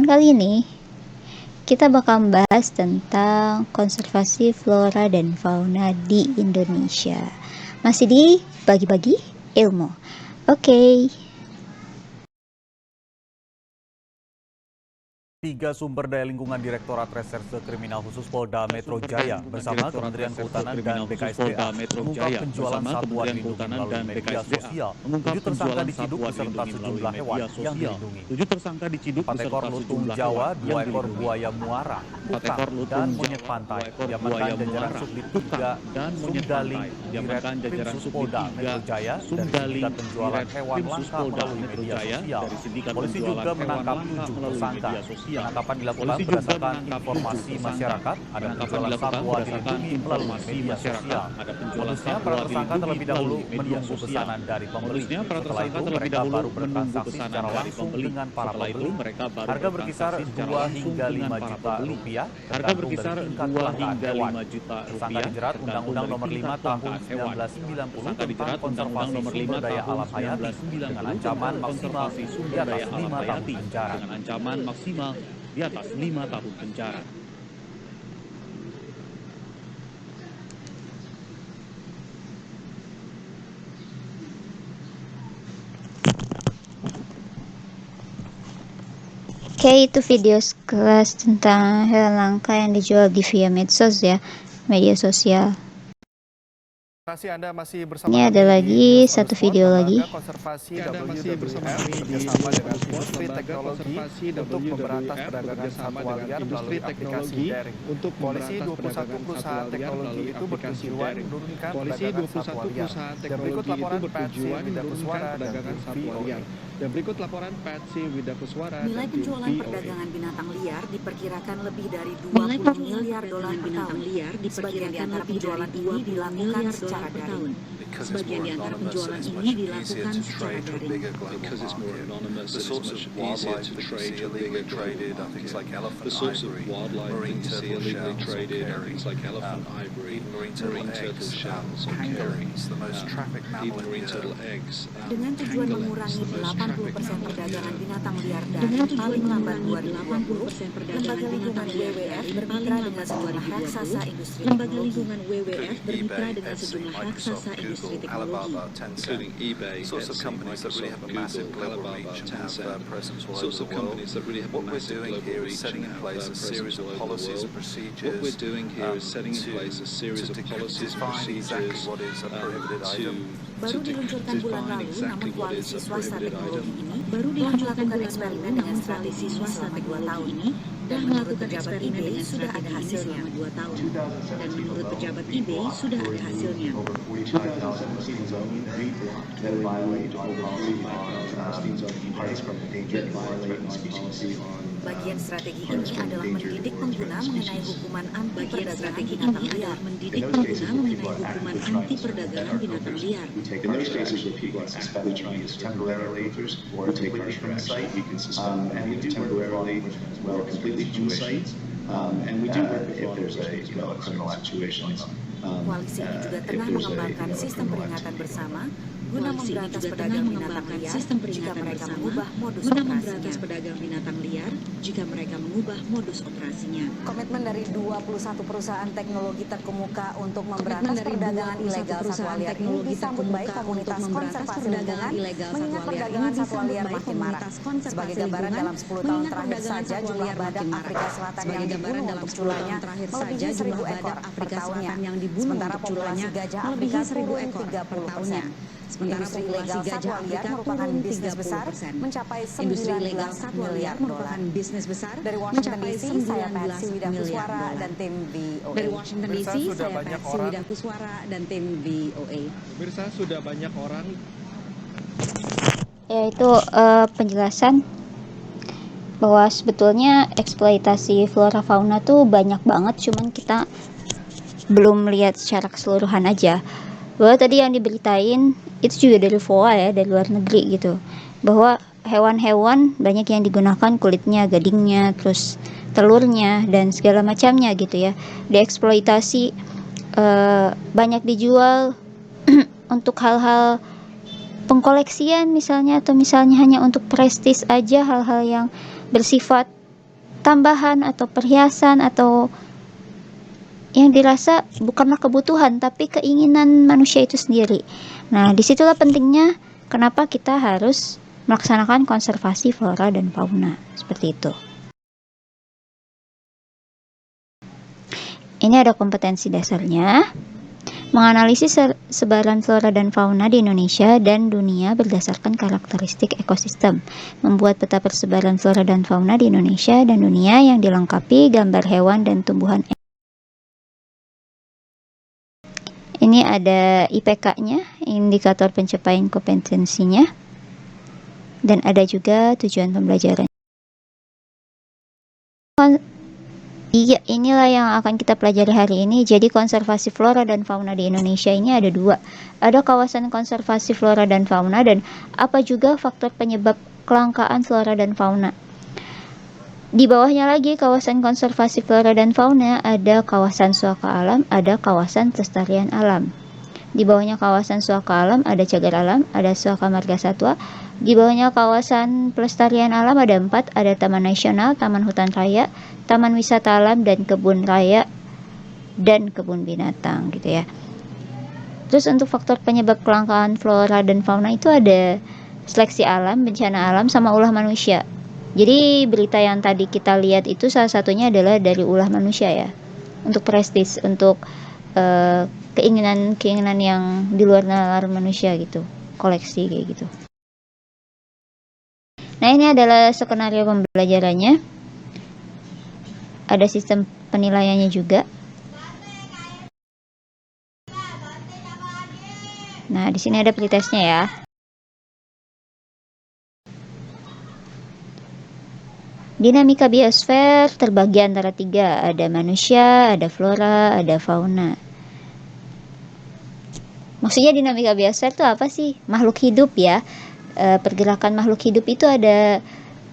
Kesempatan kali ini kita bakal bahas tentang konservasi flora dan fauna di Indonesia. Masih di bagi-bagi ilmu. Oke. Tiga sumber daya lingkungan Direktorat Reserse Kriminal Khusus Polda Metro Jaya bersama Kementerian Kehutanan dan BKSDA mengungkap penjualan satwa dilindungi melalui media sosial. 7 tersangka diciduk beserta sejumlah hewan yang dilindungi. 4 ekor lutung Jawa, 2 ekor buaya muara, kukang, dan monyet pantai diamankan jajaran Subdit 3 Sumdaling Direktorat Khusus Polda Metro Jaya dari sindikat penjualan hewan langka melalui media sosial. Polisi juga menangkap 7 tersangka. Penangkapan dilakukan berdasarkan informasi masyarakat ada penjualan satwa dilindungi melalui media sosial. Modusnya para tersangka terlebih dahulu menunggu pesanan dari pembeli. Setelah itu mereka baru bertransaksi secara langsung dengan para pembeli. Harga berkisar 2 hingga 5 juta rupiah tergantung dari tingkat kelangkaan hewan. Tersangka dijerat Undang-Undang Nomor 5 Tahun 1990 tentang konservasi sumber daya alam hayati dengan ancaman maksimal di atas 5 tahun penjara. Di atas 5 tahun penjara. Oke, itu video sekilas tentang hewan langka yang dijual di via medsos ya, media sosial. Anda masih bersama Ini ada lagi satu video lagi. Konservasi WWF bekerjasama dengan industri teknologi untuk memberantas perdagangan satwa liar melalui aplikasi daring. Polisi 21 perusahaan teknologi itu bertujuan menurunkan perdagangan satwa liar. Dan berikut laporan Patsy Widakuswara dan VOA. Nilai penjualan perdagangan binatang liar diperkirakan lebih dari 20 miliar dolar per tahun. Sebagian di antara penjualan ini dilakukan secara daring. Sebagian di antara penjualan ini dilakukan secara daring. Because it's more anonymous, it's much easier to trade for bigger traded things like elephant ivory, marine turtle shells or things like elephant ivory, marine turtle shells or kangaroos, even marine turtle eggs. Dengan tujuan mengurangi 80% perdagangan binatang liar daring paling lambat 2020, Lembaga Lingkungan WWF bermitra dengan sejumlah raksasa industri teknologi. Alibaba, Tencent, sorts of companies that really have a massive global reach and have a presence all over the world. What we're doing here is setting in place a series of policies and procedures to define exactly what is a prohibited item. Baru diluncurkan bulan lalu, namun koalisi swasta teknologi ini telah melakukan eksperimen dengan strategi selama 2 tahun. Dan menurut pejabat eBay sudah ada hasilnya. Dan menurut pejabat eBay sudah ada hasilnya. Bagian strategi ini adalah mendidik pengguna mengenai hukuman anti perdagangan binatang liar. In those cases where people are suspected of trying to temporarily or completely from the site, we can suspend and we temporarily or completely from the site. And we do work if there's a criminal situations. Koalisi ini juga tengah mengembangkan sistem peringatan bersama guna memberantas pedagang binatang liar jika mereka mengubah modus operasinya. Komitmen dari 21 perusahaan teknologi terkemuka untuk memberantas perdagangan ilegal satwa liar ini disambut baik komunitas konservasi lingkungan, mengingat perdagangan satwa liar makin marak. Sebagai gambaran, dalam 10 tahun terakhir saja jumlah badak Afrika Selatan yang dibunuh untuk culanya melebihi 1.000 ekor per tahunnya. Sementara populasi gajah Afrika turun 30%. Industri ilegal satwa liar merupakan bisnis besar mencapai 19 miliar dolar. Dari Washington DC, saya Patsy Widakuswara dan tim VOA. Pemirsa, sudah banyak orang. Yaitu penjelasan bahwa sebetulnya eksploitasi flora fauna tuh banyak banget, cuman kita belum lihat secara keseluruhan aja. Bahwa tadi yang diberitain itu juga dari VOA ya, dari luar negeri gitu, bahwa hewan-hewan banyak yang digunakan kulitnya, gadingnya, terus telurnya dan segala macamnya gitu ya, dieksploitasi, banyak dijual untuk hal-hal pengkoleksian misalnya, atau misalnya hanya untuk prestis aja, hal-hal yang bersifat tambahan atau perhiasan atau yang dirasa bukanlah kebutuhan tapi keinginan manusia itu sendiri. Nah, disitulah pentingnya kenapa kita harus melaksanakan konservasi flora dan fauna seperti itu. Ini ada kompetensi dasarnya. Menganalisis sebaran flora dan fauna di Indonesia dan dunia berdasarkan karakteristik ekosistem. Membuat peta persebaran flora dan fauna di Indonesia dan dunia yang dilengkapi gambar hewan dan tumbuhan. Ini ada IPK-nya, indikator pencapaian kompetensinya. Dan ada juga tujuan pembelajaran. Iya, inilah yang akan kita pelajari hari ini. Jadi konservasi flora dan fauna di Indonesia ini ada dua. Ada kawasan konservasi flora dan fauna dan apa juga faktor penyebab kelangkaan flora dan fauna. Di bawahnya lagi kawasan konservasi flora dan fauna ada kawasan suaka alam, ada kawasan pelestarian alam. Di bawahnya kawasan suaka alam ada cagar alam, ada suaka marga satwa. Di bawahnya kawasan pelestarian alam ada 4, ada taman nasional, taman hutan raya, taman wisata alam, dan kebun raya dan kebun binatang gitu ya. Terus untuk faktor penyebab kelangkaan flora dan fauna itu ada seleksi alam, bencana alam, sama ulah manusia. Jadi berita yang tadi kita lihat itu salah satunya adalah dari ulah manusia ya, untuk prestis, untuk keinginan yang di luar nalar manusia gitu, koleksi kayak gitu. Nah, ini adalah skenario pembelajarannya. Ada sistem penilaiannya juga. Nah, di sini ada pretestnya ya. Dinamika biosfer terbagi antara 3, ada manusia, ada flora, ada fauna. Maksudnya dinamika biosfer itu apa sih? Makhluk hidup ya. Pergerakan makhluk hidup itu ada 3,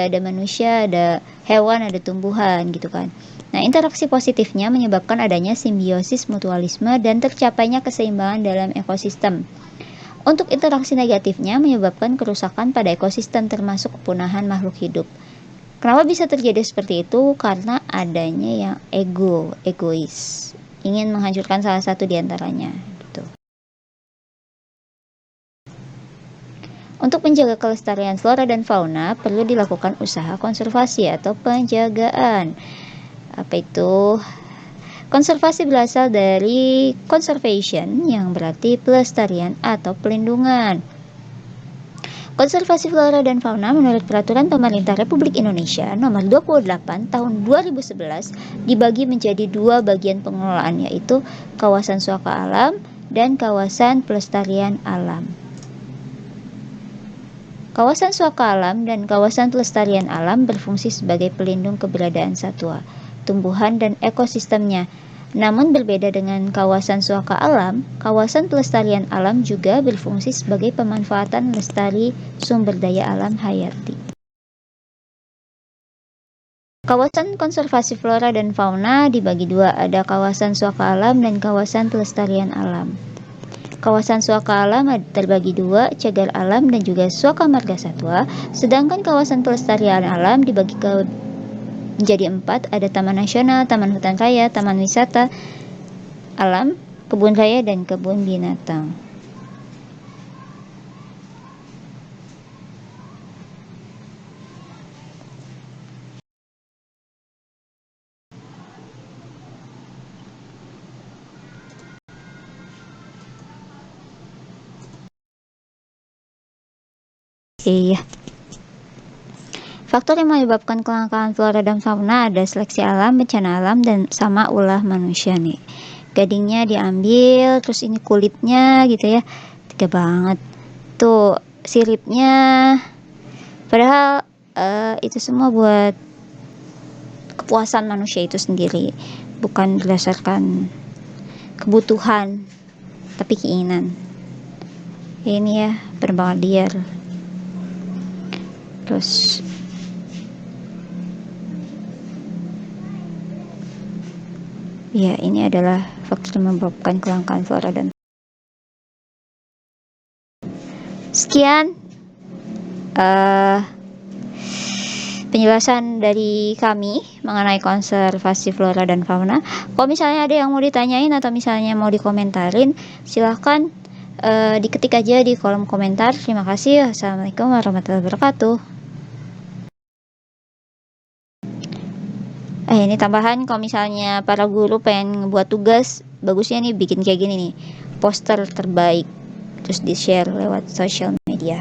ada manusia, ada hewan, ada tumbuhan gitu kan. Nah, interaksi positifnya menyebabkan adanya simbiosis mutualisme dan tercapainya keseimbangan dalam ekosistem. Untuk interaksi negatifnya menyebabkan kerusakan pada ekosistem termasuk kepunahan makhluk hidup. Kenapa bisa terjadi seperti itu? Karena adanya yang egois, ingin menghancurkan salah satu di antaranya gitu. Untuk menjaga kelestarian flora dan fauna, perlu dilakukan usaha konservasi atau penjagaan. Apa itu? Konservasi berasal dari conservation, yang berarti pelestarian atau pelindungan. Konservasi flora dan fauna menurut Peraturan Pemerintah Republik Indonesia Nomor 28 Tahun 2011 dibagi menjadi 2 bagian pengelolaan, yaitu kawasan suaka alam dan kawasan pelestarian alam. Kawasan suaka alam dan kawasan pelestarian alam berfungsi sebagai pelindung keberadaan satwa, tumbuhan, dan ekosistemnya. Namun berbeda dengan kawasan suaka alam, kawasan pelestarian alam juga berfungsi sebagai pemanfaatan lestari sumber daya alam hayati. Kawasan konservasi flora dan fauna dibagi 2, ada kawasan suaka alam dan kawasan pelestarian alam. Kawasan suaka alam terbagi 2, cagar alam dan juga suaka marga satwa, sedangkan kawasan pelestarian alam dibagi menjadi 4, ada taman nasional, taman hutan raya, taman wisata alam, kebun raya, dan kebun binatang. Iya. Faktor yang menyebabkan kelangkaan flora dan fauna ada seleksi alam, bencana alam, dan sama ulah manusia nih. Gadingnya diambil, terus ini kulitnya gitu ya, tega banget. Tuh siripnya. Padahal itu semua buat kepuasan manusia itu sendiri, bukan berdasarkan kebutuhan, tapi keinginan. Ini ya, penerbangan liar. Terus ya, ini adalah faktor yang menyebabkan kelangkaan flora dan sekian penjelasan dari kami mengenai konservasi flora dan fauna. Kalau misalnya ada yang mau ditanyain atau misalnya mau dikomentarin, silahkan diketik aja di kolom komentar. Terima kasih. Assalamualaikum warahmatullahi wabarakatuh. Ini tambahan, kalau misalnya para guru pengen ngebuat tugas, bagusnya nih bikin kayak gini nih, poster terbaik, terus di share lewat sosial media.